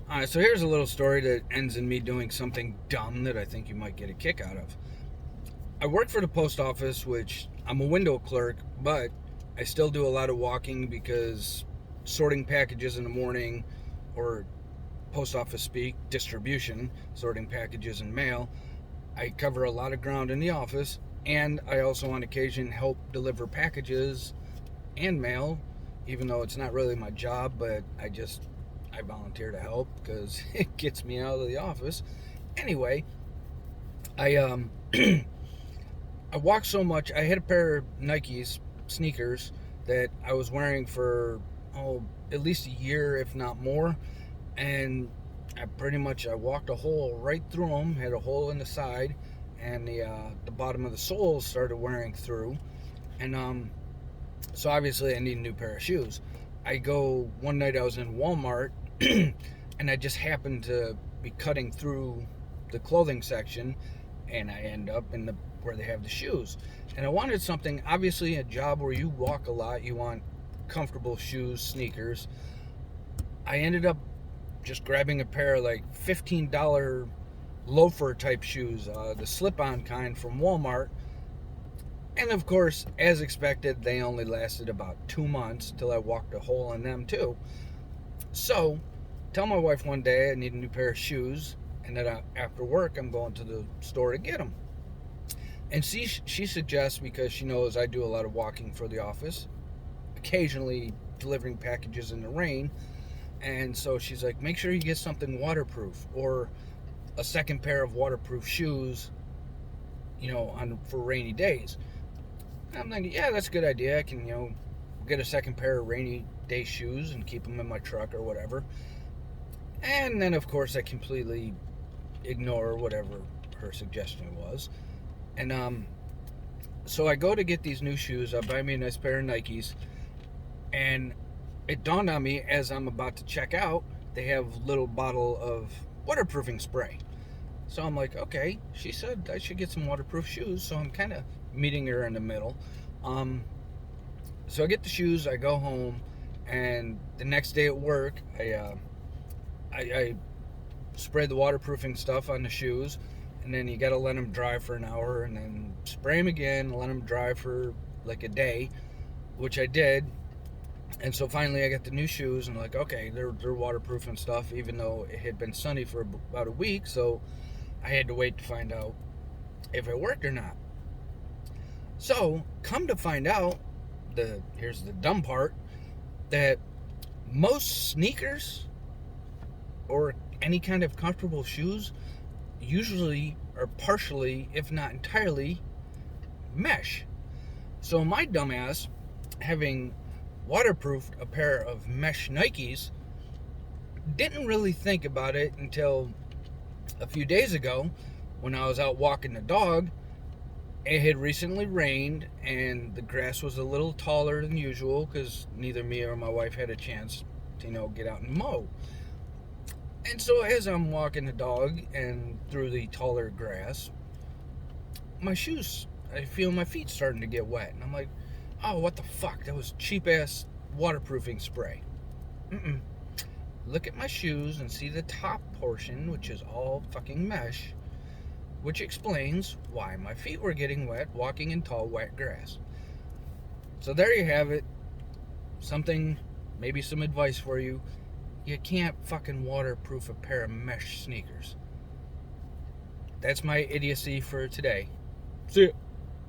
So here's a little story that ends in me doing something dumb that I think you might get a kick out of. I work for the post office, which I'm a window clerk, but I still do a lot of walking because sorting packages in the morning, or post office speak, distribution, sorting packages and mail, I cover a lot of ground in the office, and I also on occasion help deliver packages and mail, even though it's not really my job, but I volunteer to help because it gets me out of the office. Anyway, I I walked so much. I had a pair of Nikes sneakers that I was wearing for at least a year, if not more, and I walked a hole right through them. Had a hole in the side, and the bottom of the soles started wearing through, and so obviously I need a new pair of shoes. I go one night. I was in Walmart, and I just happened to be cutting through the clothing section, and I end up in the where they have the shoes. And I wanted something. Obviously, a job where you walk a lot, you want comfortable shoes, sneakers. I ended up just grabbing a pair of like $15 loafer type shoes, the slip-on kind from Walmart. And of course, as expected, they only lasted about 2 months until I walked a hole in them too. So, tell my wife one day I need a new pair of shoes, and that after work I'm going to the store to get them. And she suggests, because she knows I do a lot of walking for the office, occasionally delivering packages in the rain, and so she's like, make sure you get something waterproof or a second pair of waterproof shoes, for rainy days. And I'm like, yeah, that's a good idea. I can, get a second pair of rainy day shoes and keep them in my truck or whatever. And then, of course, I completely ignore whatever her suggestion was. And so I go to get these new shoes. I buy me a nice pair of Nikes. And it dawned on me as I'm about to check out, they have a little bottle of waterproofing spray. So I'm like, okay, she said I should get some waterproof shoes. So I'm kind of meeting her in the middle. So I get the shoes, I go home, and the next day at work, I spray the waterproofing stuff on the shoes, and then you got to let them dry for an hour, and then spray them again, let them dry for like a day, which I did. And so finally I got the new shoes, and like, okay, they're waterproof and stuff, even though it had been sunny for about a week, so I had to wait to find out if it worked or not. So, come to find out, here's the dumb part, that most sneakers or any kind of comfortable shoes usually are partially, if not entirely, mesh. So my dumbass, having waterproofed a pair of mesh Nikes, didn't really think about it until a few days ago when I was out walking the dog. It had recently rained, and the grass was a little taller than usual because neither me or my wife had a chance to, get out and mow. And so as I'm walking the dog and through the taller grass, I feel my feet starting to get wet. And I'm like, oh, what the fuck? That was cheap-ass waterproofing spray. Mm-mm. Look at my shoes and see the top portion, which is all fucking mesh, which explains why my feet were getting wet walking in tall, wet grass. So there you have it. Maybe some advice for you. You can't fucking waterproof a pair of mesh sneakers. That's my idiocy for today. See ya.